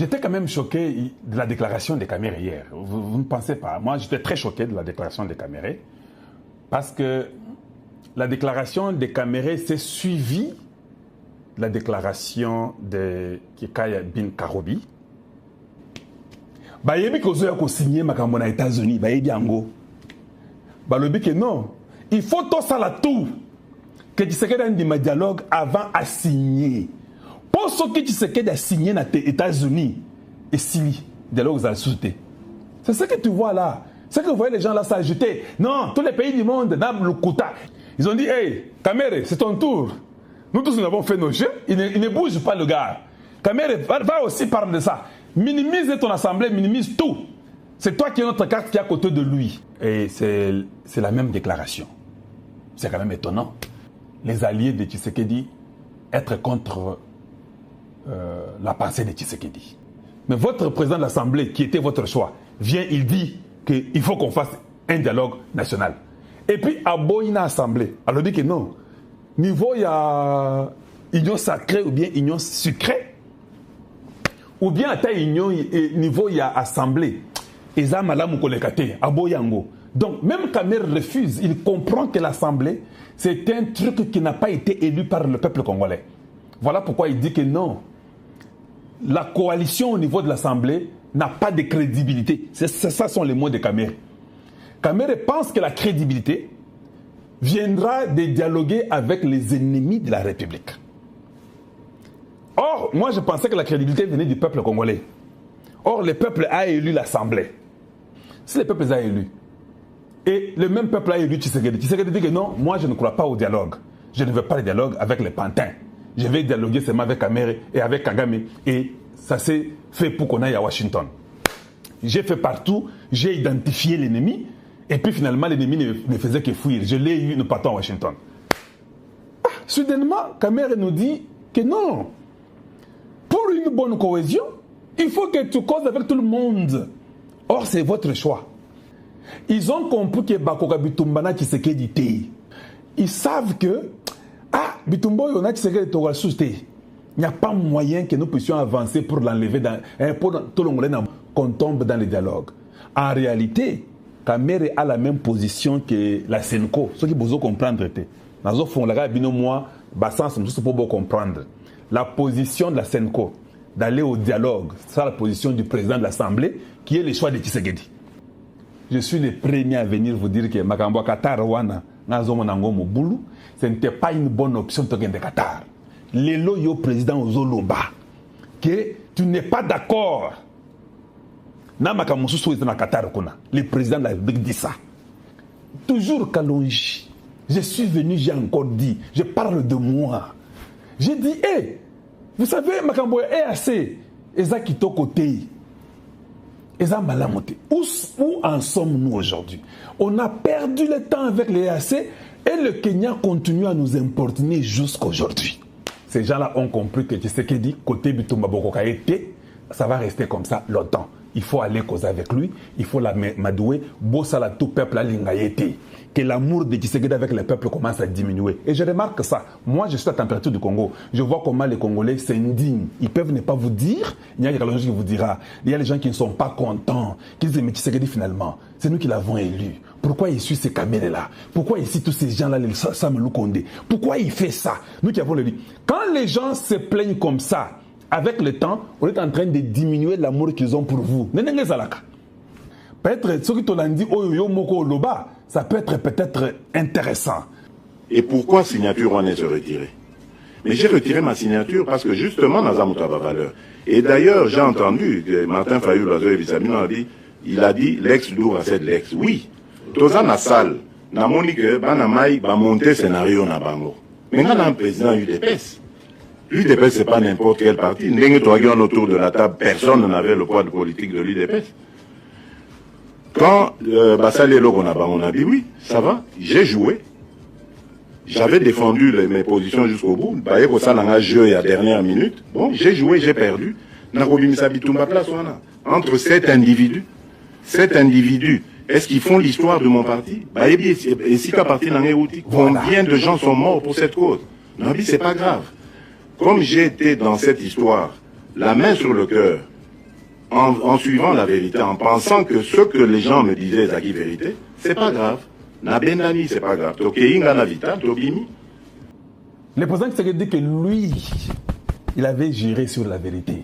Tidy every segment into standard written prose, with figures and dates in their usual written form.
J'étais quand même choqué de la déclaration des Camérés hier. Vous ne pensez pas. Moi, j'étais très choqué de la déclaration des Camérés parce que la déclaration des Camérés s'est suivie de la déclaration de Kikaya bin Karobi. Bayebi kozoya ko signer makambo na États-Unis, bayebi ango. Balobi que non, il faut tout ça là tout. Que tu sais que dans des dialogue avant à signer. Pour ce que tu sais que de signer dans les États-Unis et signer dialogue à sauter. C'est ce que tu vois là. C'est que vous voyez les gens là s'agiter. Non, tous les pays du monde n'ont le quota. Ils ont dit, hey, Kamere, c'est ton tour. Nous tous nous avons fait nos jeux. Il ne bouge pas le gars. Kamere, va aussi parler de ça. Minimise ton assemblée, minimise tout. C'est toi qui es notre carte qui est à côté de lui. Et c'est la même déclaration. C'est quand même étonnant. Les alliés de Tshisekedi être contre la pensée de Tshisekedi. Mais votre président de l'Assemblée, qui était votre choix, vient, il dit qu'il faut qu'on fasse un dialogue national. Et puis, à Boïna Assemblée, alors dit que non. Niveau, il y a union sacrée ou bien union sucrée. Ou bien à ta union, niveau, il y a assemblée. Et ça, madame Moukolekate, à Boyango. Donc, même Kamer refuse, il comprend que l'Assemblée, c'est un truc qui n'a pas été élu par le peuple congolais. Voilà pourquoi il dit que non. La coalition au niveau de l'Assemblée n'a pas de crédibilité. Ça sont les mots de Kamer. Kamer pense que la crédibilité viendra de dialoguer avec les ennemis de la République. Or, moi je pensais que la crédibilité venait du peuple congolais. Or, le peuple a élu l'Assemblée. Si le peuple a élu, et le même peuple a élu Tshisekedi, Tshisekedi dit que non, moi je ne crois pas au dialogue. Je ne veux pas le dialogue avec les pantins. Je vais dialoguer seulement avec Kamere et avec Kagame. Et ça s'est fait pour qu'on aille à Washington. J'ai fait partout, j'ai identifié l'ennemi. Et puis finalement, l'ennemi ne faisait que fuir. Je l'ai eu, nous partons à Washington. Soudainement, Kamere nous dit que non. Pour une bonne cohésion, il faut que tu causes avec tout le monde. Or, c'est votre choix. Ils ont compris que Bakoka Bitumbana Tshisekedi té. Ils savent que Bitumbo Yona Tshisekedi Togal Souté. Il n'y a pas moyen que nous puissions avancer pour l'enlever, pour tout le monde qu'on tombe dans le dialogue. En réalité, Kamere a la même position que la Senko. Ce qui vous comprendre, nous font la bino moi, bassans nous pour comprendre. La position de la Senko d'aller au dialogue, c'est la position du président de l'Assemblée, qui est le choix de Tshisekedi. Je suis le premier à venir vous dire que Makambo Qatar wana nazomo nango mobulu, ce n'était pas une bonne option de Qatar. Lelo yo président Ozoloba que tu n'es pas d'accord. Na makamusu so na Qatar kuna. Le président de la République dit ça. Toujours Kalonji. Je suis venu, j'ai encore dit, je parle de moi. J'ai dit, hey, vous savez, Makambo EAC, Eza Kito côté. Eza Malamote. Où en sommes-nous aujourd'hui? On a perdu le temps avec les EAC et le Kenya continue à nous importuner jusqu'aujourd'hui. Ces gens-là ont compris que Tshisekedi, côté Bitumba Bokoka été, ça va rester comme ça longtemps. Il faut aller causer avec lui, il faut la madouer, bossala tout peuple à l'ingayete. Que l'amour de Tshisekedi avec le peuple commence à diminuer. Et je remarque ça. Moi, je suis à la température du Congo. Je vois comment les Congolais s'indignent. Ils peuvent ne pas vous dire. Il y a quelqu'un qui vous dira. Il y a les gens qui ne sont pas contents. Qui disent, mais Tshisekedi finalement, c'est nous qui l'avons élu. Pourquoi il suit ces caméras-là? Pourquoi ici tous ces gens-là, les Samuel Kondé? Pourquoi il fait ça? Nous qui avons le dit. Quand les gens se plaignent comme ça, avec le temps, on est en train de diminuer l'amour qu'ils ont pour vous. Peut-être ce qui te dit, ça peut être peut-être intéressant. Et pourquoi signature on est se retirer? Mais j'ai retiré ma signature parce que justement, Nazamuta va valeur. Et d'ailleurs, j'ai entendu que Martin Fayou, il a dit l'ex-lourd à cette l'ex. Oui. Toza na salle, na monique, banamai, va monter scénario na bango. Mais on a un président UDPS. L'UDPS, c'est pas n'importe quel parti. Autour de la table, personne n'avait le poids de politique de l'UDPS. Quand Bassali Logo on a dit oui, ça va, j'ai joué. J'avais défendu mes positions jusqu'au bout. Ça n'a pas joué à la dernière minute. Bon, j'ai joué, j'ai perdu. Entre 7 individus, est-ce qu'ils font l'histoire de mon parti? Et si qu'à partir d'un outil, combien de gens sont morts pour cette cause? Non, c'est pas grave. Comme j'ai été dans cette histoire, la main sur le cœur, en suivant la vérité, en pensant que ce que les gens me disaient, c'est la vérité, c'est pas grave. Nabendani, c'est pas grave. Le président Tshisekedi dit que lui, il avait géré sur la vérité.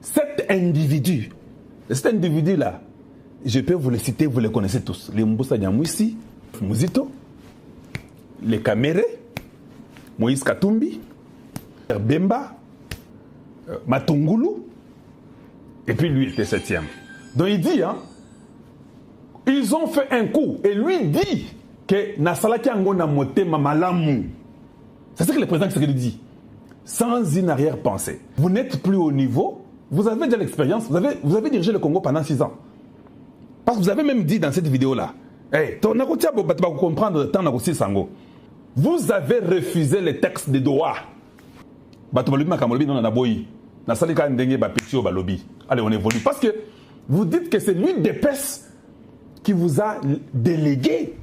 Cet individu-là, je peux vous le citer, vous les connaissez tous. Les Mbusa Nyamwisi, Muzito, les Kamere, Moïse Katumbi, Bemba, Matungulu, et puis lui, il était 7e. Donc il dit, hein, ils ont fait un coup, et lui dit que Nasalaki Angona Mote Mamalamu. C'est ce que le président Tshisekedi dit. Sans une arrière-pensée. Vous n'êtes plus au niveau, vous avez déjà l'expérience, vous avez dirigé le Congo pendant 6 ans. Parce que vous avez même dit dans cette vidéo-là, hey, comprendre vous avez refusé les textes de Doha. Allez, on évolue. Parce que vous dites que c'est lui d'épaisse qui vous a délégué.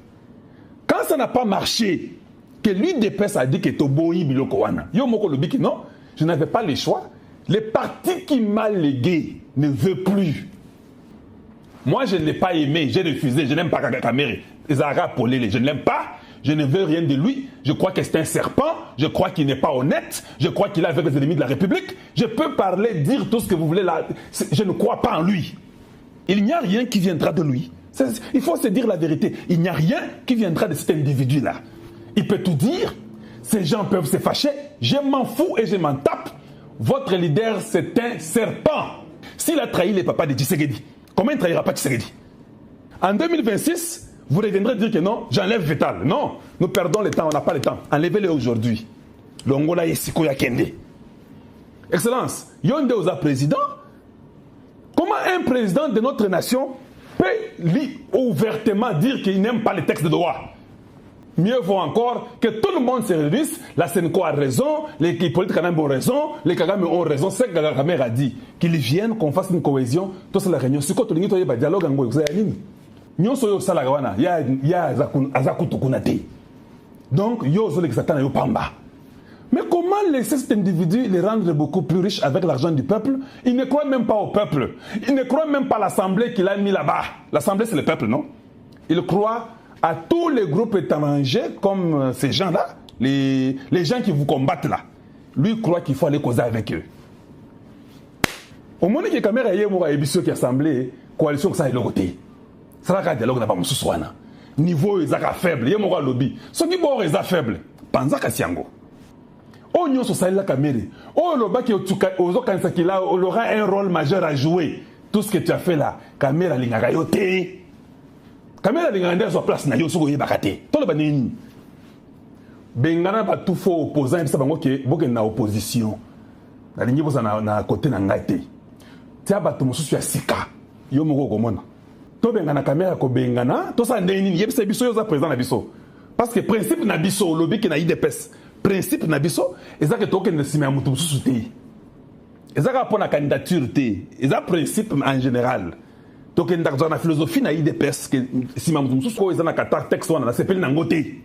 Quand ça n'a pas marché, que lui d'épaisse a dit que Toboyi Bilokowana. Yo moko lobi que non, je n'avais pas le choix. Le parti qui m'a légué ne veut plus. Moi, je ne l'ai pas aimé, j'ai refusé, je n'aime pas Kakamere. Zara Polele, je ne l'aime pas, je ne veux rien de lui. Je crois que c'est un serpent, je crois qu'il n'est pas honnête, je crois qu'il est avec les ennemis de la République. Je peux parler, dire tout ce que vous voulez là. Je ne crois pas en lui. Il n'y a rien qui viendra de lui. Il faut se dire la vérité. Il n'y a rien qui viendra de cet individu-là. Il peut tout dire, ces gens peuvent se fâcher, je m'en fous et je m'en tape. Votre leader, c'est un serpent. S'il a trahi les papas de Tshisekedi, comment il ne trahira pas Tshisekedi? En 2026, vous reviendrez dire que non, j'enlève Vital. Non, nous perdons le temps, on n'a pas le temps. Enlevez-le aujourd'hui. L'Ongola Yesiko Yakende. Excellence, Yonde Oza président, comment un président de notre nation peut ouvertement dire qu'il n'aime pas les textes de Doha? Mieux vaut encore que tout le monde se réunisse, la Sénéco a raison, les politiques ont raison, les Kagame ont raison, c'est que Kagame a dit qu'ils viennent, qu'on fasse une cohésion, tout ça la réunion. Si quand on dit dialogue en Goyo, nous sommes au Salagawana, il y a Azakutukunate. Donc, yo zo l'exatana yo pamba. Mais comment laisser cet individu les rendre beaucoup plus riches avec l'argent du peuple? Il ne croit même pas au peuple. Il ne croit même pas à l'Assemblée qu'il a mis là-bas. L'Assemblée, c'est le peuple, non? Il croit à tous les groupes étrangers comme ces gens-là, les gens qui vous combattent là. Lui croit qu'il faut aller causer avec eux. Au moment où les caméras y émission qui assemblée, coalition ça est le côté. Ça va dialogue n'a pas mon soussoana. Niveau est faible, il y a mon lobby. Ce qui est faible, panza kasiango. Oh nyo so la caméra. Oh le bas qui ozo kanisa qui là aura un rôle majeur à jouer. Tout ce que tu as fait là, caméra linga yote. Kamela linganda sur place na yo soko yebakate. To le banini. Bengana ba tout faux opposant et ça bango ke boke na opposition. Na lingi boza na côté na ngate. Tia ba to mususu ya sika. Yo moko komona. To bengana kamera ko bengana, to sa ndeni yebisa biso yo za président na biso. Parce que principe na biso lobi ke na IDPS. Principe na biso ezaka to ke na sima ya mutu mususu te. Ezaka pour la candidature te. Ezaka principe en général. Donc, il y a une philosophie na IDPS que si ma moutou souko ezana kata texte wana na sepeli nango te.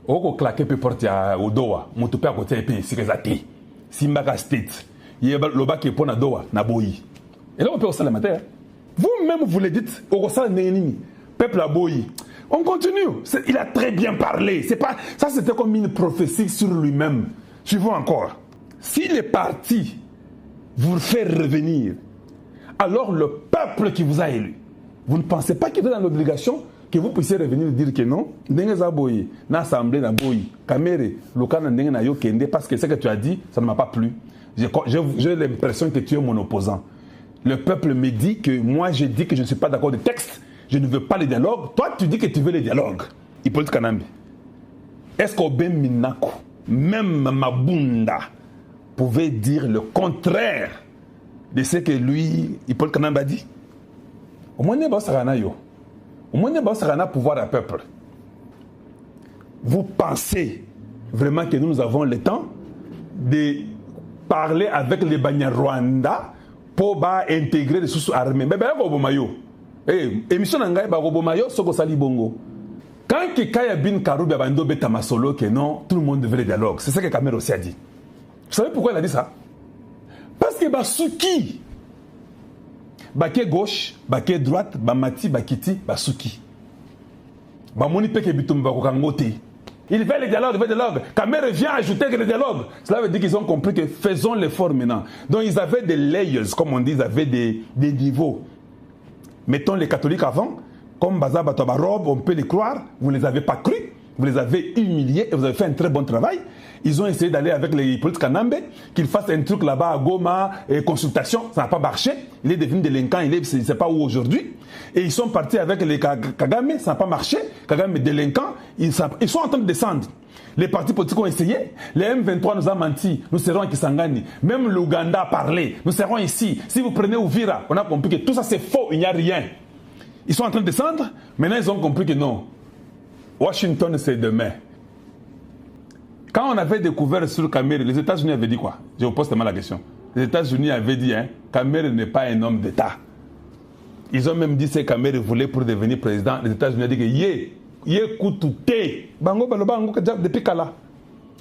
Oko claquer pe porte ya odoa, moutou pe akote pe sikazati. Simbaka state. Yeba loba ke pona doa na boyi. Et là on peut aussi la matière. Vous-même vous le dites, oko sala neni peuple a boyi. On continue. Il a très bien parlé. C'est pas ça, c'était comme une prophétie sur lui-même. Suivons encore. Si les partis vous fait revenir, alors le peuple qui vous a élu, vous ne pensez pas qu'il est dans l'obligation que vous puissiez revenir et dire que non, l'Assemblée n'a boyi, Kamere, Lokana n'a yo kende, parce que ce que tu as dit, ça ne m'a pas plu. J'ai l'impression que tu es mon opposant. Le peuple me dit que moi, je dis que je ne suis pas d'accord de texte, je ne veux pas le dialogue. Toi, tu dis que tu veux le dialogue. Hippolyte Kanambi. Est-ce qu'au Ben Minako, même Mabunda, pouvait dire le contraire de ce que lui, Hippolyte Kanambi a dit? Au moins, il y a pouvoir à peuple. Vous pensez vraiment que nous avons le temps de parler avec les Banyarwanda pour intégrer les sous armées? Mais émission Nangai Barobomayo, Soko Sali Bongo. Quand Kikaya Bin Karoubi Abando Beta Masolo, que non, tout le monde devait le dialogue. C'est ça que Kamere aussi a dit. Vous savez pourquoi il a dit ça? Parce que Basuki, baké gauche, baké droite, bamati, bakiti, basuki. Bamoni peke bitumba kokangote. Il fait le dialogue, Kamere vient ajouter que le dialogue. Cela veut dire qu'ils ont compris que faisons l'effort maintenant. Donc ils avaient des layers, comme on dit, ils avaient des niveaux. Mettons les catholiques avant, comme Baza Batobarob, on peut les croire, vous ne les avez pas cru, vous les avez humiliés et vous avez fait un très bon travail. Ils ont essayé d'aller avec les politiques Kanambe, qu'ils fassent un truc là-bas à Goma, et consultation, ça n'a pas marché. Il est devenu délinquant, il ne sait pas où aujourd'hui. Et ils sont partis avec les Kagame, ça n'a pas marché. Kagame est délinquant, ils sont en train de descendre. Les partis politiques ont essayé. Les M23 nous a menti. Nous serons à Kisangani. Même l'Ouganda a parlé. Nous serons ici. Si vous prenez Ouvira, on a compris que tout ça c'est faux, il n'y a rien. Ils sont en train de descendre. Maintenant, ils ont compris que non. Washington, c'est demain. Quand on avait découvert sur Kamere, les États-Unis avaient dit quoi? Je vous pose tellement la question. Les États-Unis avaient dit, Kamere n'est pas un homme d'État. Ils ont même dit que Kamere voulait pour devenir président. Les États-Unis ont dit que Yekoutouté. Bango, bango, depuis Kala.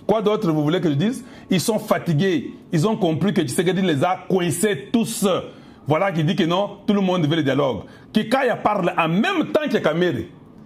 Quoi d'autre vous voulez que je dise? Ils sont fatigués. Ils ont compris que Tshisekedi les a coincés tous. Voilà qui dit que non, tout le monde veut le dialogue. Kikaya parle en même temps que Kamere.